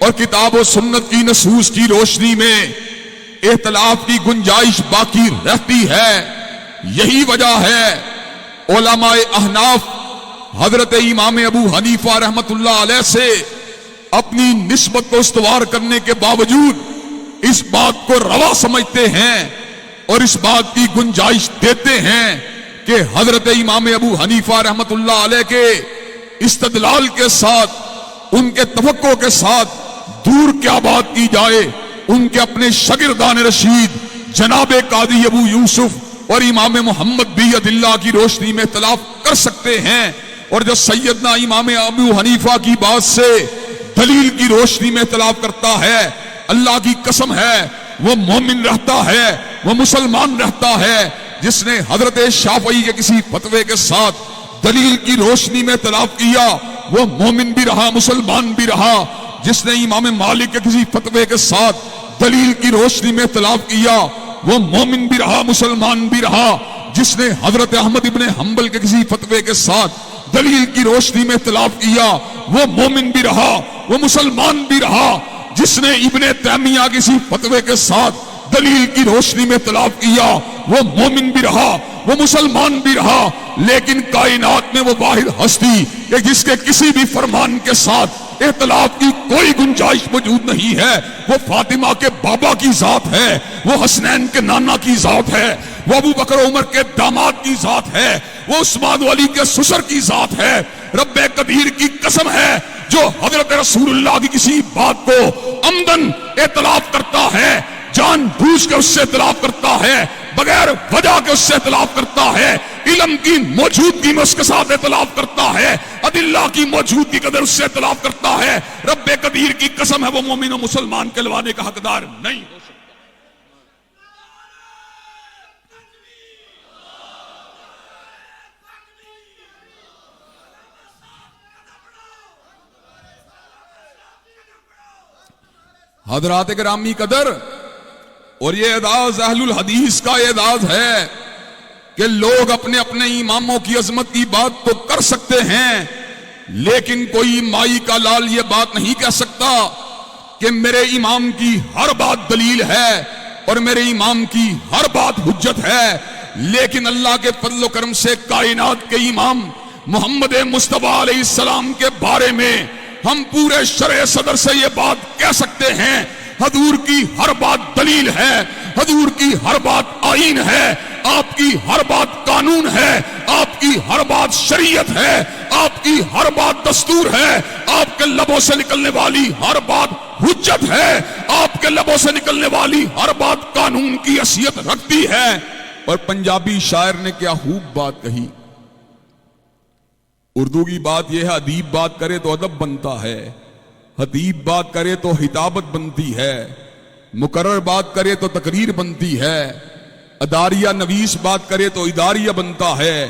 اور کتاب و سنت کی نصوص کی روشنی میں اختلاف کی گنجائش باقی رہتی ہے۔ یہی وجہ ہے علماء احناف حضرت امام ابو حنیفہ رحمت اللہ علیہ سے اپنی نسبت کو استوار کرنے کے باوجود اس بات کو روا سمجھتے ہیں اور اس بات کی گنجائش دیتے ہیں کہ حضرت امام ابو حنیفہ رحمت اللہ علیہ کے استدلال کے ساتھ، ان کے توقع کے ساتھ دور کیا بات کی جائے، ان کے اپنے شاگردان رشید جناب قاضی ابو یوسف اور امام محمد بیعت اللہ کی روشنی میں اختلاف کر سکتے ہیں، اور جو سیدنا امام ابو حنیفہ کی بات سے دلیل کی روشنی میں اختلاف کرتا ہے، اللہ کی قسم ہے وہ مومن رہتا ہے، وہ مسلمان رہتا ہے۔ جس نے حضرت شافعی کے کسی فتوے کے ساتھ دلیل کی روشنی میں اختلاف کیا وہ مومن بھی رہا، مسلمان بھی رہا۔ جس نے امام مالک کے کسی فتوے کے ساتھ دلیل کی روشنی میں اختلاف کیا وہ مومن بھی رہا، مسلمان بھی رہا۔ جس نے حضرت احمد ابن حنبل کے کسی فتوے کے ساتھ دلیل کی روشنی میں اختلاف کیا وہ مومن بھی رہا، وہ مسلمان بھی رہا۔ جس نے ابن تیمیہ کسی فتوے کے ساتھ دلیل کی روشنی میں اختلاف کیا وہ مومن بھی رہا، وہ مسلمان بھی رہا۔ لیکن کائنات میں وہ واحد ہستی کہ جس کے کسی بھی فرمان کے ساتھ اختلاف کی کوئی گنجائش موجود نہیں ہے، وہ فاطمہ کے بابا کی ذات ہے، وہ حسنین کے نانا کی ذات ہے، وہ ابو بکر عمر کے داماد کی ذات ہے، وہ عثمان و علی کے سسر کی ذات ہے۔ رب قدیر کی قسم ہے جو حضرت رسول اللہ کی کسی بات کو عمدن اختلاف کرتا ہے، جان بوجھ کے اس سے اختلاف کرتا ہے، بغیر وجہ کے اس سے اختلاف کرتا ہے، علم کی موجودگی میں اس کے ساتھ اختلاف کرتا ہے، ادلہ کی موجودگی قدر اس سے اختلاف کرتا ہے، رب قدیر کی قسم ہے وہ مومن و مسلمان کہلوانے کا حقدار نہیں ہو سکتا۔ حضرات گرامی قدر، اور یہ اعزاز اہل الحدیث کا اعزاز ہے کہ لوگ اپنے اپنے اماموں کی عظمت کی بات تو کر سکتے ہیں، لیکن کوئی مائی کا لال یہ بات نہیں کہہ سکتا کہ میرے امام کی ہر بات دلیل ہے اور میرے امام کی ہر بات حجت ہے۔ لیکن اللہ کے فضل و کرم سے کائنات کے امام محمد مصطفیٰ علیہ السلام کے بارے میں ہم پورے شرع صدر سے یہ بات کہہ سکتے ہیں، حضور کی ہر بات دلیل ہے، حضور کی ہر بات آئین ہے، آپ کی ہر بات قانون ہے، آپ کی ہر بات شریعت ہے، آپ کی ہر بات دستور ہے، آپ کے لبوں سے نکلنے والی ہر بات حجت ہے، آپ کے لبوں سے نکلنے والی ہر بات قانون کی حیثیت رکھتی ہے۔ اور پنجابی شاعر نے کیا خوب بات کہی، اردو کی بات یہ ہے ادیب بات کرے تو ادب بنتا ہے، خطیب بات کرے تو خطابت بنتی ہے، مقرر بات کرے تو تقریر بنتی ہے، اداریہ نویس بات کرے تو اداریہ بنتا ہے،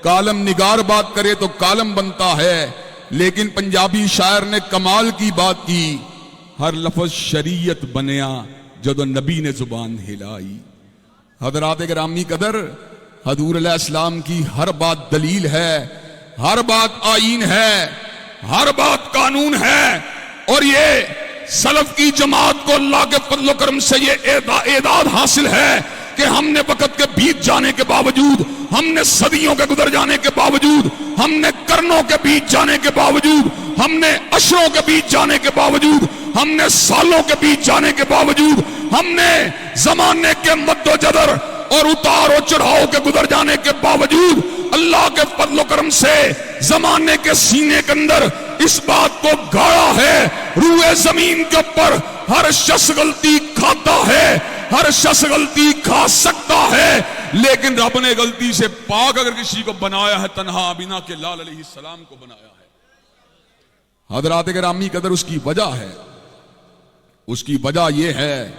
کالم نگار بات کرے تو کالم بنتا ہے۔ لیکن پنجابی شاعر نے کمال کی بات کی، ہر لفظ شریعت بنیا جدو نبی نے زبان ہلائی۔ حضرات گرامی قدر، حضور علیہ السلام کی ہر بات دلیل ہے، ہر بات آئین ہے، ہر بات قانون ہے، اور یہ سلف کی جماعت کو اللہ کے فضل و کرم سے یہ اعداد حاصل ہے کہ ہم نے وقت کے بیت جانے کے باوجود، ہم نے صدیوں کے گزر جانے کے باوجود، ہم نے قرنوں کے بیت جانے کے باوجود، ہم نے عشروں کے بیت جانے کے باوجود، ہم نے سالوں کے بیت جانے کے باوجود، ہم نے زمانے کے مد و جدر اور اتار و چڑھاؤ کے گزر جانے کے باوجود اللہ کے فضل و کرم سے زمانے کے سینے کے اندر اس بات کو گاڑا ہے، روئے زمین کے اوپر ہر شخص غلطی کھاتا ہے، ہر شخص غلطی کھا سکتا ہے، لیکن رب نے غلطی سے پاک اگر کسی کو بنایا ہے تنہا بنا کے لال علیہ السلام کو بنایا ہے۔ حضرات گرامی قدر، اس کی وجہ ہے، اس کی وجہ یہ ہے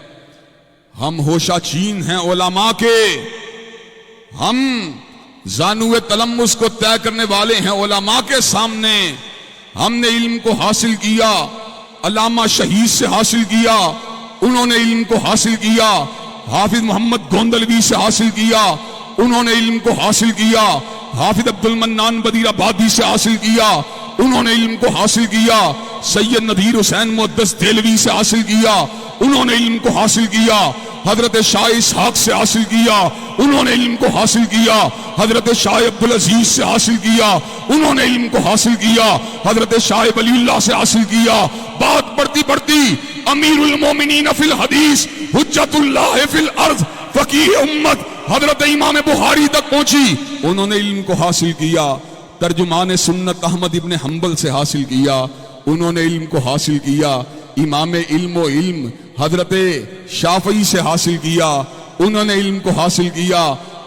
ہم ہوشہ چین ہیں علماء کے، ہم زانوِ تلمس کو طے کرنے والے ہیں علماء کے سامنے۔ ہم نے علم کو حاصل کیا، علامہ شہید سے حاصل کیا، انہوں نے علم کو حاصل کیا، حافظ محمد گوندلوی سے حاصل کیا، انہوں نے علم کو حاصل کیا، حافظ عبد المنان بدیر آبادی سے حاصل کیا، انہوں نے علم کو حاصل کیا، سید نذیر حسین محدث دہلوی سے حاصل کیا، انہوں نے علم کو حاصل کیا۔ حضرت شاہ اسحاق سے حاصل کیا، انہوں نے علم کو حاصل کیا۔ حضرت شاہ عبدالعزیز سے حاصل کیا، انہوں نے علم کو حاصل کیا۔ حضرت شاہ ولی اللہ سے حاصل کیا۔ بات بڑھتی بڑھتی امیر المومنین فی الحدیث، حجت اللہ فی الارض، فقیہ امت حضرت امام بخاری تک پہنچی، انہوں نے علم کو حاصل کیا۔ ترجمان سنت احمد ابن حنبل سے حاصل کیا، انہوں نے علم کو حاصل کیا۔ امام علم و علم حضرت شافعی سے حاصل کیا، انہوں نے علم کو حاصل کیا۔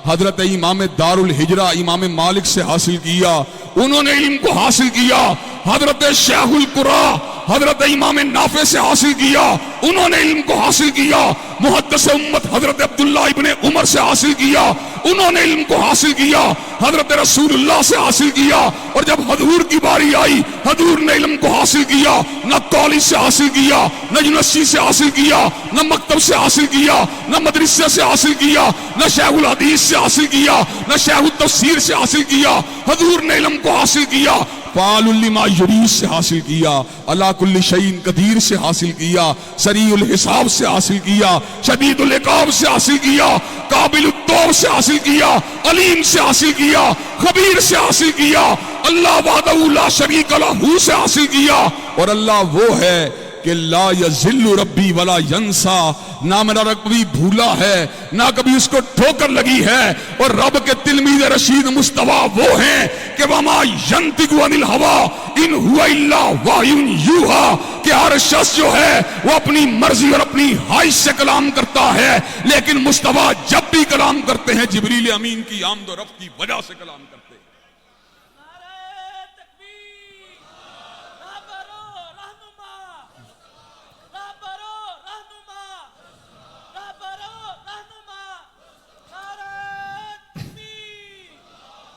حضرت امام دار الہجرہ امام مالک سے حاصل کیا، انہوں نے علم کو حاصل کیا۔ حضرت شیخ القرآ حضرت امام نافع سے حاصل کیا، انہوں نے علم کو حاصل کیا۔ محدث امت حضرت عبداللہ ابن عمر سے حاصل کیا، انہوں نے علم کو حاصل کیا۔ حضرت رسول اللہ سے حاصل کیا، اور جب حضور کی باری آئی حضور نے علم کو حاصل کیا۔ نہ کالج سے حاصل کیا، نہ یونیورسٹی سے حاصل کیا، نہ مکتب سے حاصل کیا، نہ مدرسے سے حاصل کیا، نہ شیخ الحدیث سے حاصل کیا، نہ شیخ التفسیر سے حاصل کیا۔ حضور نے علم کو حاصل کیا۔ فعال لما یرید سے حاصل کیا، علی کل شیء قدیر سے حاصل کیا، سریع الحساب سے حاصل کیا، شدید العقاب سے حاصل کیا، قابل التوب سے حاصل کیا، علیم سے حاصل کیا، خبیر سے حاصل کیا، اللہ وحدہ لا شریک لہ سے حاصل کیا۔ اور اللہ وہ ہے کہ لا یذل ربی ولا ینسا، نہ میرا رب کبھی بھولا ہے نہ کبھی اس کو ٹھوکر لگی ہے۔ اور رب کے تلمید رشید مصطفیٰ وہ ہیں کہ وما ینطق عن الہوی ان ہوا الا وحی یوحی، کہ ہر شخص جو ہے وہ اپنی مرضی اور اپنی خواہش سے کلام کرتا ہے، لیکن مصطفیٰ جب بھی کلام کرتے ہیں جبریل امین کی آمد و رفت کی وجہ سے کلام کرتے ہیں۔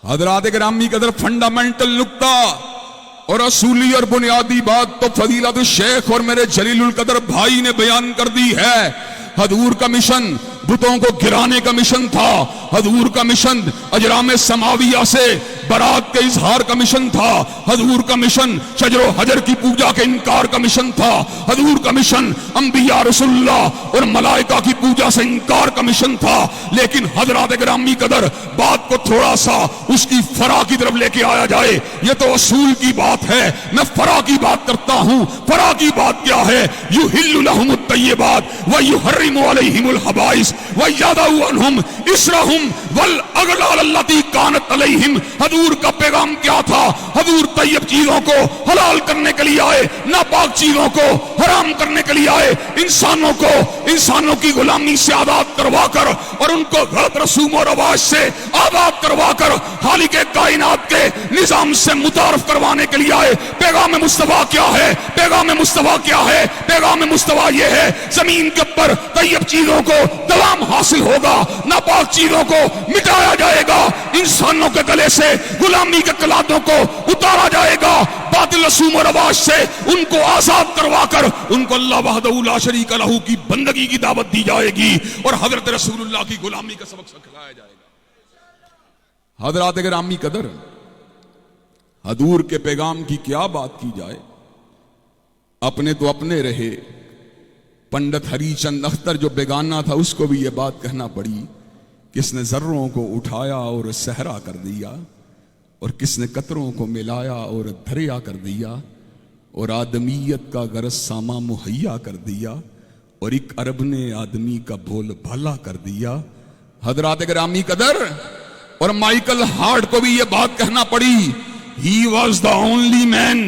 حضرات گرامی قدر فنڈامنٹل نقطہ اور اصولی اور بنیادی بات تو فضیلت الشیخ اور میرے جلیل القدر بھائی نے بیان کر دی ہے۔ حضور کا مشن بتوں کو گرانے کا مشن تھا، حضور کا مشن اجرام سماویہ سے برات کے اظہار کا مشن تھا، حضور کا مشن شجر و حجر کی پوجا کے انکار کا مشن تھا، حضور کا مشن انبیاء رسول اللہ اور ملائکہ کی پوجا سے انکار کا مشن تھا۔ لیکن حضرات گرامی قدر بات کو تھوڑا سا اس کی فرع کی طرف لے کے آیا جائے، یہ تو اصول کی بات ہے، میں فرع کی بات کرتا ہوں۔ فرع کی بات کیا ہے؟ یحل لهم الطیبات ویحرم علیہم الخبائث ویضع عنہم اسرہم والاغلال التی کانت علیہم۔ حضور کا پیغام کیا تھا؟ حضور طیب چیزوں کو حلال کرنے کے لیے آئے، ناپاک چیزوں کو حرام کرنے کے لیے آئے، انسانوں کی غلامی سے آزاد کروا کر اور ان کو غلط رسوم و رواج سے آزاد کروا کر خالق کائنات کے نظام سے متعارف کروانے کے لیے آئے۔ پیغام مصطفیٰ کیا ہے؟ پیغام مصطفیٰ کیا ہے؟ پیغام مصطفیٰ یہ ہے زمین کے اوپر طیب چیزوں کو دوام حاصل ہوگا، ناپاک چیزوں کو مٹایا جائے گا، انسانوں کے گلے سے غلامی کے قلادوں کو اتارا جائے گا، باطل رسوم و رواج سے ان کو آزاد کروا کر ان کو اللہ وحدہ لا شریک لہ کی بندگی کی دعوت دی جائے گی اور حضرت رسول اللہ کی غلامی کا سبق سکھلایا جائے گا۔ حضرات گرامی قدر، حضور کے پیغام کی کیا بات کی جائے؟ اپنے تو اپنے رہے، پنڈت ہری چند اختر جو بیگانہ تھا اس کو بھی یہ بات کہنا پڑی، کس نے ذروں کو اٹھایا اور صحرا کر دیا، اور کس نے قطروں کو ملایا اور دریا کر دیا، اور آدمیت کا غرض ساما مہیا کر دیا، اور ایک عرب نے آدمی کا بھول بھلا کر دیا۔ حضرات گرامی قدر، اور مائیکل ہارٹ کو بھی یہ بات کہنا پڑی، he was the only man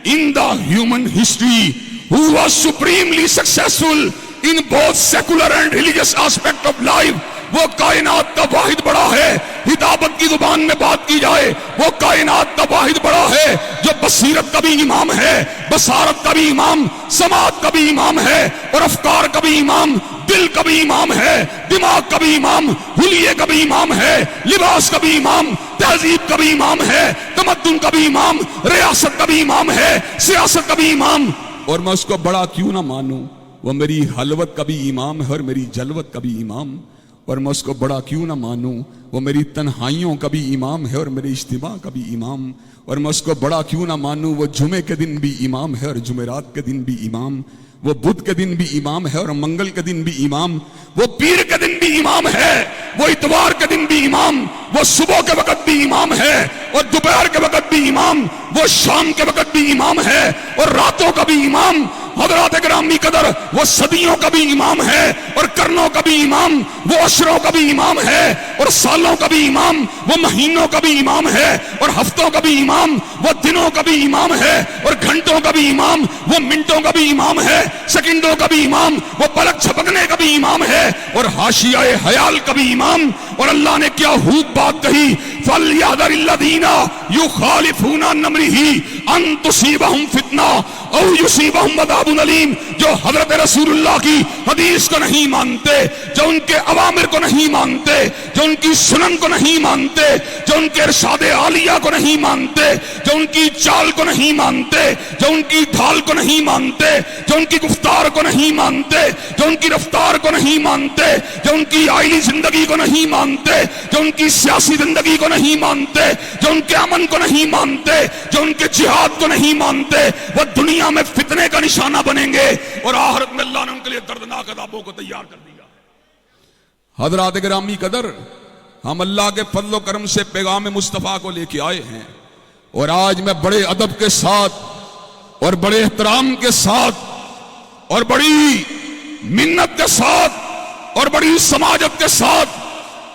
in the human history who was supremely successful in both secular and religious aspect of life۔ وہ کائنات کا واحد بڑا ہے، ہدابت کی زبان میں بات کی جائے وہ کائنات کا واحد بڑا ہے جو بصیرت کا بھی امام ہے، بصارت کا بھی امام، سماعت کا بھی امام ہے، اور افکار کا بھی امام، دل کا بھی امام ہے، دماغ کا بھی امام، حلیے کا بھی امام ہے، لباس کا بھی امام، تہذیب کا بھی امام ہے، تمدن کا بھی امام، ریاست کا بھی امام ہے، سیاست کا بھی امام۔ اور میں اس کو بڑا کیوں نہ مانوں، وہ میری حلوت کا بھی امام ہے اور میری جلوت کا بھی امام، اور میں اس کو بڑا کیوں نہ مانوں، وہ میری تنہائیوں کا بھی امام ہے اور میرے اجتماع کا بھی امام، اور میں اس کو بڑا کیوں نہ مانوں، وہ جمعے کے دن بھی امام ہے اور جمعرات کے دن بھی امام، وہ بدھ کے دن بھی امام ہے اور منگل کے دن بھی امام، وہ پیر کے دن بھی امام ہے، وہ اتوار کے دن بھی امام، وہ صبح کے وقت بھی امام ہے اور دوپہر کے وقت بھی امام، وہ شام کے وقت بھی امام ہے اور راتوں کا بھی امام۔ حضرات گرامی قدر، وہ صدیوں کا بھی امام ہے اور کرنوں کا بھی امام، وہ عشروں کا بھی امام ہے اور سالوں کا بھی امام، وہ مہینوں کا بھی امام ہے اور ہفتوں کا بھی امام، وہ دنوں کا بھی امام ہے اور گھنٹوں کا بھی امام، وہ منٹوں کا بھی امام ہے، سیکنڈوں کا بھی امام، وہ پلک جھپکنے کا بھی امام ہے اور حاشیہ حیال کا بھی امام۔ اور اللہ نے کیا خوب بات کہی، فَلْيَحْذَرِ الَّذِينَ يُخَالِفُونَ عَنْ أَمْرِهِ أَن تُصِيبَهُمْ فِتْنَةٌ او یصیبہم عذاب علیم۔ جو حضرت رسول اللہ کی حدیث کو نہیں مانتے، جو ان کے اوامر کو نہیں مانتے، جو ان کی سنن کو نہیں مانتے، جو ان کے ارشاد عالیہ کو نہیں مانتے، جو ان کی چال کو نہیں مانتے، جو ان کی ڈھال کو نہیں مانتے، جو ان کی گفتار کو نہیں مانتے، جو ان کی رفتار کو نہیں مانتے، جو ان کی آئلی زندگی کو نہیں مانتے، جو ان کی سیاسی زندگی کو نہیں مانتے، جو ان کے امن کو نہیں مانتے، جو ان کے جہاد کو نہیں مانتے، وہ دنیا میں فتنے کا نشانہ بنیں گے اور آخرت میں اللہ نے ان کے لیے دردناک عذابوں کو تیار کر دیا۔ حضرات گرامی قدر، ہم اللہ کے فضل و کرم سے پیغام مصطفیٰ کو لے کے آئے ہیں، اور آج میں بڑے ادب کے ساتھ اور بڑے احترام کے ساتھ اور بڑی منت کے ساتھ اور بڑی سماجت کے ساتھ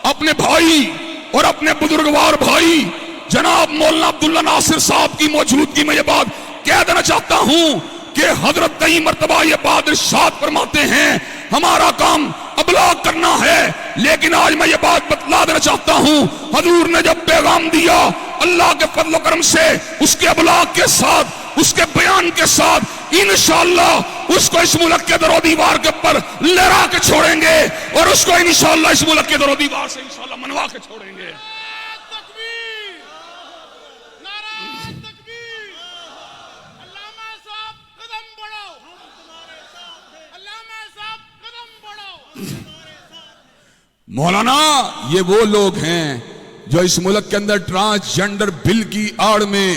اپنے بھائی اور اپنے بزرگوار بھائی جناب مولانا عبداللہ ناصر صاحب کی موجودگی میں یہ بات کہہ دینا چاہتا ہوں کہ حضرت کئی مرتبہ یہ بات ارشاد فرماتے ہیں، ہمارا کام ابلاغ کرنا ہے، لیکن آج میں یہ بات بتلا دینا چاہتا ہوں، حضور نے جب پیغام دیا اللہ کے فضل و کرم سے اس کے ابلاغ کے ساتھ، اس کے بیان کے ساتھ، انشاءاللہ اس کو اس ملک کے در و دیوار کے اوپر لہرا کے چھوڑیں گے اور اس کو انشاءاللہ اس ملک کے در و دیوار سے انشاءاللہ منوا کے چھوڑیں گے۔ مولانا یہ وہ لوگ ہیں جو اس ملک کے اندر ٹرانسجنڈر بل کی آڑ میں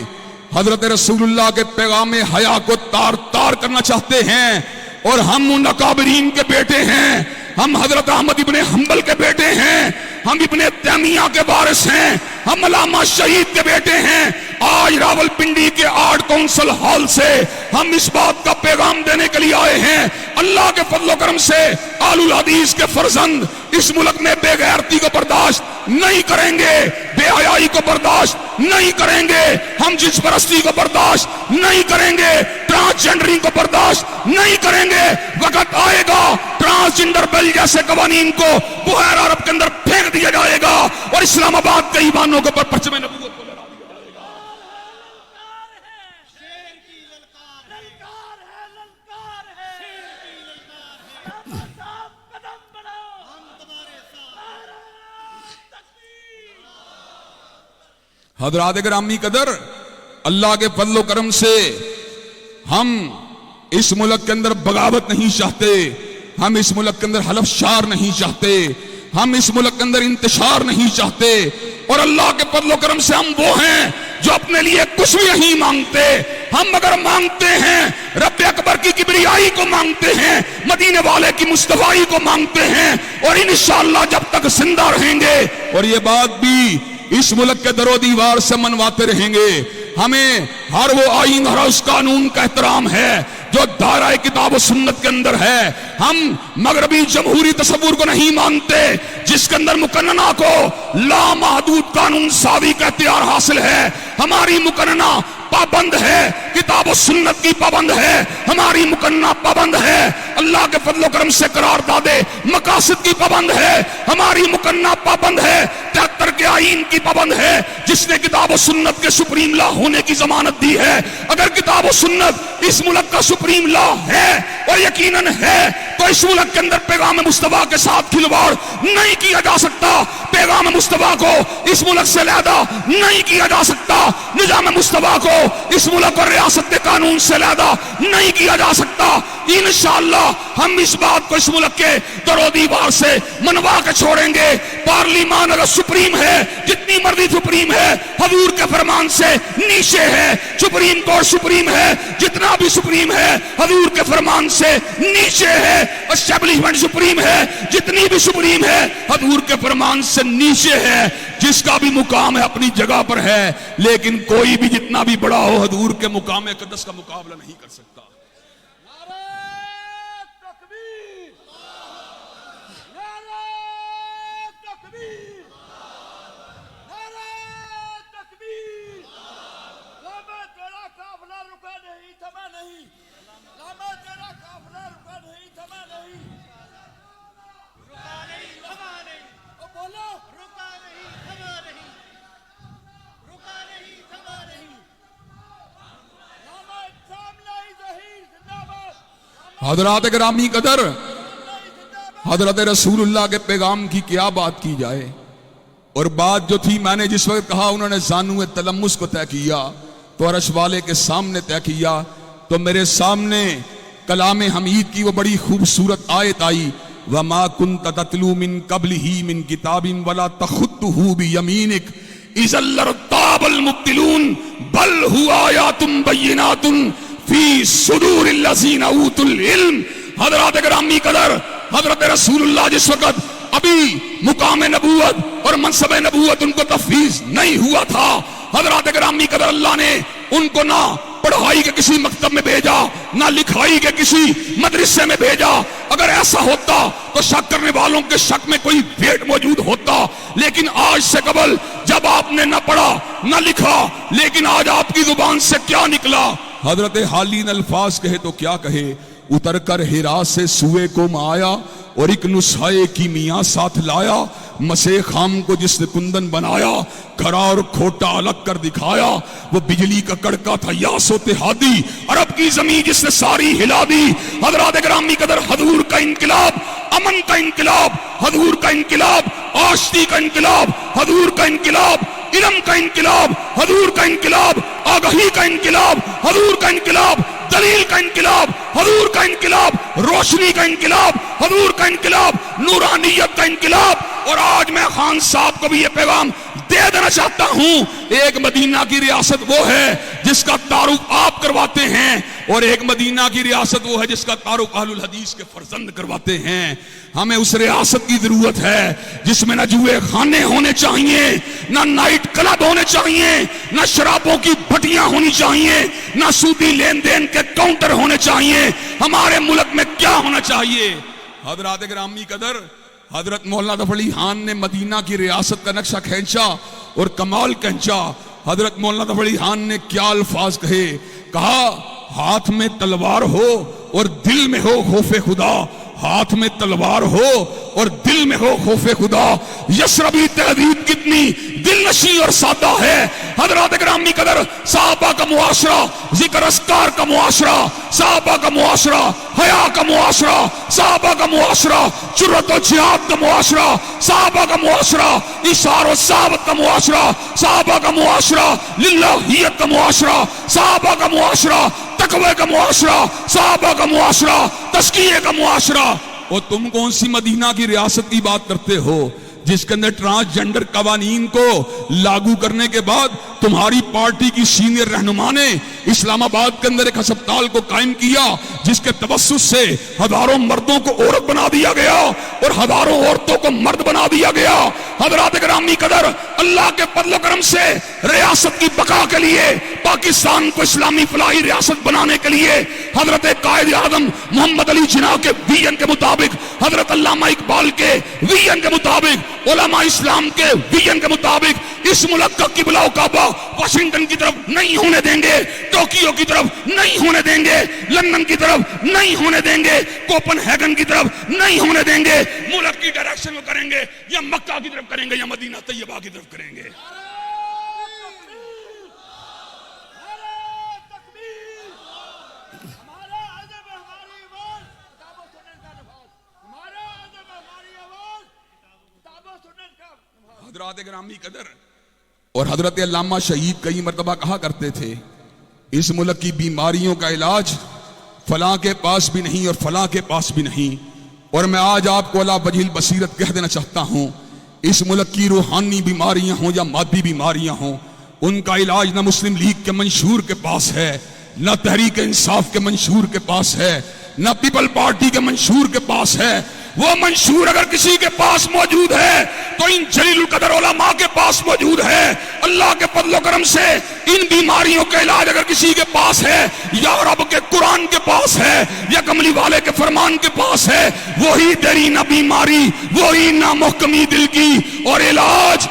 حضرت رسول اللہ کے پیغام حیا کو تار تار کرنا چاہتے ہیں، اور ہم ان اکابرین کے بیٹے ہیں، ہم حضرت احمد ابن حنبل کے بیٹے ہیں، ہم ابن تیمیہ کے وارث ہیں، ہم علامہ شہید کے بیٹے ہیں۔ آج راول پنڈی کے آرٹ کونسل ہال سے ہم اس بات کا پیغام دینے کے لیے آئے ہیں، اللہ کے فضل و کرم سے آل الحدیث کے فرزند اس ملک میں بے غیرتی کو برداشت نہیں کریں گے، بے حیائی کو برداشت نہیں کریں گے، ہم جنس پرستی کو برداشت نہیں کریں گے، ٹرانسجنڈرنگ کو برداشت نہیں کریں گے۔ وقت آئے گا ٹرانسجنڈر بل جیسے قوانین کو بحیر عرب کے اندر پھینک دیا جائے گا اور اسلام آباد کے ایوانوں کے اوپر پرچم نبوت کو لہرا دیا جائے گا۔ حضرات گرامی قدر، اللہ کے فضل و کرم سے ہم اس ملک کے اندر بغاوت نہیں چاہتے، ہم اس ملک کے اندر حلف شار نہیں چاہتے، ہم اس ملک کے اندر انتشار نہیں چاہتے، اور اللہ کے فضل و کرم سے ہم وہ ہیں جو اپنے لیے کچھ بھی نہیں مانگتے۔ ہم اگر مانگتے ہیں رب اکبر کی کبریائی کو مانگتے ہیں، مدینے والے کی مصطفائی کو مانگتے ہیں، اور انشاءاللہ جب تک زندہ رہیں گے اور یہ بات بھی اس ملک کے در و دیوار سے منواتے رہیں گے۔ ہمیں ہر وہ آئین، ہر اس قانون کا احترام ہے جو دائرہ کتاب و سنت کے اندر ہے۔ ہم مغربی جمہوری تصور کو نہیں مانتے جس کے اندر مقننہ کو لامحدود قانون سازی کا اختیار حاصل ہے۔ ہماری مقننہ پابند ہے، کتاب و سنت کی پابند ہے، ہماری مقننہ پابند ہے، اللہ کے فضل و کرم سے قرار دادے مقاصد کی پابند ہے، ہماری مقننہ پابند ہے، 73 کے آئین کی پابند ہے جس نے کتاب و سنت کے سپریم لا ہونے کی ضمانت دی ہے۔ اگر کتاب و سنت اس ملک کا سپریم لا ہے اور یقیناً ہے تو اس ملک کے اندر پیغام مصطفیٰ کے ساتھ کھلواڑ نہیں کیا جا سکتا، پیغام مصطفیٰ کو اس ملک سے علیحدہ نہیں کیا جا سکتا، نظام مصطفیٰ کو اس ملک اور ریاست قانون سے علیحدہ نہیں کیا جا سکتا۔ انشاءاللہ ہم اس بات کو اس ملک کے در و دیوار سے منوا کے چھوڑیں گے. پارلیمان اگر سپریم ہے، جتنی مرضی سپریم ہے، حضور کے فرمان سے نیچے ہے. سپریم کورٹ سپریم ہے، جتنا بھی سپریم ہے حضور کے فرمان سے نیچے ہے. اسٹیبلشمنٹ سپریم ہے، جتنی بھی سپریم ہے حضور کے فرمان سے نیچے ہے. جس کا بھی مقام ہے اپنی جگہ پر ہے، لیکن کوئی بھی جتنا بھی بڑا ہو حضور کے مقام اقدس کا مقابلہ نہیں کر سکتا. حضرات گرامی قدر، حضرت رسول اللہ کے پیغام کی کیا بات کی جائے. اور بات جو تھی میں نے جس وقت کہا انہوں نے زانو تلمس کو طے کیا تو عرش والے کے سامنے طے کیا، تو میرے سامنے کلام حمید کی وہ بڑی خوبصورت آیت آئی، وَمَا كُنْتَ تَتْلُو مِن قَبْلِهِ مِن كِتَابٍ وَلَا تَخُطُّهُ بِيَمِينِكَ إِذًا لَّارْتَابَ الْمُبْطِلُونَ بَلْ هُوَ آيَاتٌ بَيِّنَاتٌ فی صدور الذین اوتوا العلم. حضرات گرامی قدر، حضرت رسول اللہ جس وقت ابھی مقام نبوت اور منصب نبوت ان کو تفویض نہیں ہوا تھا، حضرات گرامی قدر اللہ نے ان کو نہ پڑھائی کے کسی مکتب میں بھیجا، نہ لکھائی کے کسی مدرسے میں بھیجا. اگر ایسا ہوتا تو شک کرنے والوں کے شک میں کوئی ویٹ موجود ہوتا. لیکن آج سے قبل جب آپ نے نہ پڑھا نہ لکھا، لیکن آج آپ کی زبان سے کیا نکلا؟ حضرت حالین الفاظ کہے تو کیا کہے، اتر کر ہرا سے سوئے کو آیا اور ایک نسخے کی میاں ساتھ لایا. مسے خام کو جس نے کندن بنایا، کھڑا اور کھوٹا الگ کر دکھایا. وہ بجلی کا کڑکا تھا یاس و تہادی، عرب کی زمین جس نے ساری ہلا دی. حضرات گرامی قدر، حضور کا انقلاب، امن کا انقلاب، حضور کا انقلاب، آشتی کا انقلاب، حضور کا انقلاب، علم کا انقلاب، حضور کا انقلاب، آگہی کا انقلاب، حضور کا انقلاب، دلیل کا انقلاب، حضور کا انقلاب، روشنی کا انقلاب، حضور کا انقلاب، نورانیت کا انقلاب. اور آج میں خان صاحب کو بھی یہ پیغام دے دینا چاہتا ہوں، ایک مدینہ کی ریاست وہ ہے جس کا تعارف آپ کرواتے ہیں، اور ایک مدینہ کی ریاست وہ ہے جس کا تعارف اہل الحدیث کے فرزند کرواتے ہیں. ہمیں اس ریاست کی ضرورت ہے جس میں نہ جوئے خانے ہونے چاہیے، نہ نائٹ کلب ہونے چاہیے، نہ شرابوں کی بھٹیاں ہونی چاہیے، نہ سودی لین دین کے کاؤنٹر ہونے چاہیے. ہمارے ملک میں کیا ہونا چاہیے؟ حضرات گرامی قدر، حضرت مولانا ظفر علی خان نے مدینہ کی ریاست کا نقشہ کھینچا اور کمال کھینچا. حضرت مولانا ظفر علی خان نے کیا الفاظ کہے، کہا ہاتھ میں تلوار ہو اور دل میں ہو خوف خدا، ہاتھ میں تلوار ہو اور دل میں ہو خوف خدا. یسربی تہذیب کتنی دل نشیں اور سادہ ہے. حضرات گرامی قدر، صحابہ کا معاشرہ ذکر اذکار کا معاشرہ، صحابہ کا معاشرہ حیا کا معاشرہ، صحابہ کا معاشرہ جرأت و جہاد کا معاشرہ، صحابہ کا معاشرہ اشار و ثابت کا معاشرہ، صحابہ کا معاشرہ للہیت کا معاشرہ، صحابہ کا معاشرہ تقوی کا معاشرہ، صحابہ کا معاشرہ تزکیے کا معاشرہ. اور تم کون سی مدینہ کی ریاست کی بات کرتے ہو جس کے اندر ٹرانسجنڈر قوانین کو لاگو کرنے کے بعد تمہاری پارٹی کی سینئر رہنما نے اسلام آباد کے اندر ایک ہسپتال کو قائم کیا جس کے توسط سے ہزاروں مردوں کو عورت بنا دیا گیا اور ہزاروں عورتوں کو مرد بنا دیا گیا. حضرات گرامی قدر، اللہ کے فضل و کرم سے ریاست کی بقا کے لیے، پاکستان کو اسلامی فلاحی ریاست بنانے کے لیے حضرت قائد اعظم محمد علی جناح کے ویژن کے مطابق، حضرت علامہ اقبال کے ویژن کے مطابق، علماء اسلام کے ویژن کے مطابق اس ملک کا قبلہ و کعبہ واشنگٹن کی طرف نہیں ہونے دیں گے، ٹوکیو کی طرف نہیں ہونے دیں گے، لندن کی طرف نہیں ہونے دیں گے، کوپن ہیگن کی طرف نہیں ہونے دیں گے. ملک کی ڈائریکشن میں کریں گے یا مکہ کی طرف کریں گے یا مدینہ طیبہ کی طرف کریں گے. حضرات گرامی قدر، اور حضرت علامہ شہید کئی مرتبہ کہا کرتے تھے اس ملک کی بیماریوں کا علاج فلاں کے پاس بھی نہیں اور فلاں کے پاس بھی نہیں. اور میں آج آپ کو علی وجہ البصیرت کہہ دینا چاہتا ہوں، اس ملک کی روحانی بیماریاں ہوں یا مادی بیماریاں ہوں، ان کا علاج نہ مسلم لیگ کے منشور کے پاس ہے، نہ تحریک انصاف کے منشور کے پاس ہے، نہ پیپل پارٹی کے منشور کے پاس ہے. وہ منشور اگر کسی کے پاس موجود ہے تو ان جلیل القدر علماء کے پاس موجود ہے. اللہ کے فضل و کرم سے ان بیماریوں کا علاج اگر کسی کے پاس ہے، یا رب کے قرآن کے پاس ہے یا کملی والے کے فرمان کے پاس ہے. وہی تیری نہ بیماری، وہی نہ محکمی دل کی، اور علاج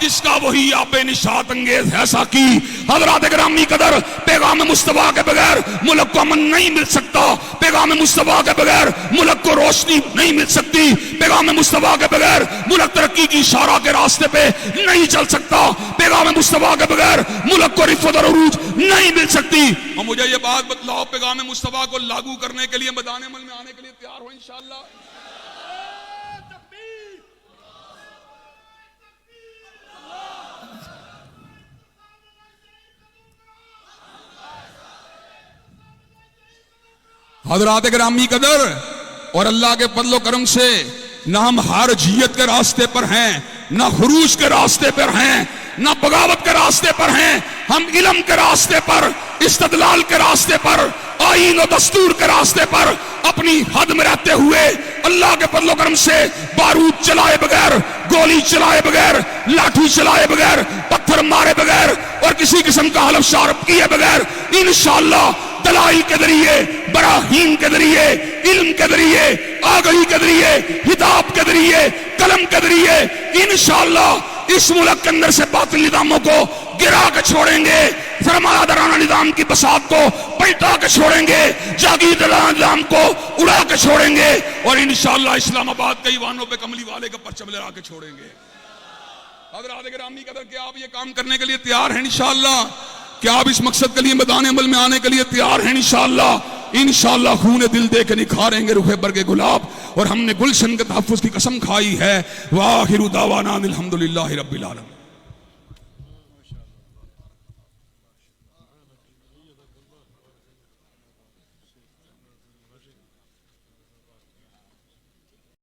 اس کا وہی آپ نشاط انگیز ہے ساکی. حضرات گرامی قدر، پیغام مصطفیٰ کے بغیر ملک کو امن نہیں مل سکتا، پیغام مصطفیٰ کے بغیر ملک کو روشنی نہیں مل سکتی، پیغام مصطفیٰ کے بغیر ملک ترقی کی اشارہ کے راستے پہ نہیں چل سکتا، پیغام مصطفیٰ کے بغیر ملک کو رفعت اور عروج نہیں مل سکتی. اور مجھے یہ بات بتلاؤ، پیغام مصطفیٰ کو لاگو کرنے کے لیے میدان عمل میں آنے کے لیے تیار ہو انشاءاللہ؟ حضرات گرامی قدر، اور اللہ کے فضل و کرم سے نہ ہم خارجیت کے راستے پر ہیں، نہ خروج کے راستے پر ہیں، نہ بغاوت کے راستے پر ہیں. ہم علم کے راستے پر، استدلال کے راستے پر، آئین و دستور کے راستے پر اپنی حد میں رہتے ہوئے اللہ کے فضل و کرم سے بارود چلائے بغیر، گولی چلائے بغیر، لاٹھی چلائے بغیر، پتھر مارے بغیر اور کسی قسم کا حلف شارب کیے بغیر انشاءاللہ دلائل کے ذریعے، براہین کے ذریعے، علم کے ذریعے، آگہی کے ذریعے، ہدایت کے ذریعے، قلم کے ذریعے انشاءاللہ اس ملک کے اندر سے باطل نظاموں کو گرا کے چھوڑیں گے، سرمایہ دارانہ نظام کی بساط کو پلٹا کے چھوڑیں گے، جاگیردارانہ نظام کو اڑا کے چھوڑیں گے، اور انشاءاللہ اسلام آباد کے ایوانوں پہ کملی والے کا پرچم لہرا کے چھوڑیں گے. حضرات گرامی قدر، کیا آپ یہ کام کرنے کے لیے تیار ہیں انشاءاللہ؟ کیا آپ اس مقصد کے لیے میدان عمل میں آنے کے لیے تیار ہیں انشاءاللہ؟ انشاءاللہ خون دل دے کے نکھاریں گے رخ برگ گلاب، اور ہم نے گلشن کے تحفظ کی قسم کھائی ہے. وآخر دعوانا الحمدللہ رب العالمین.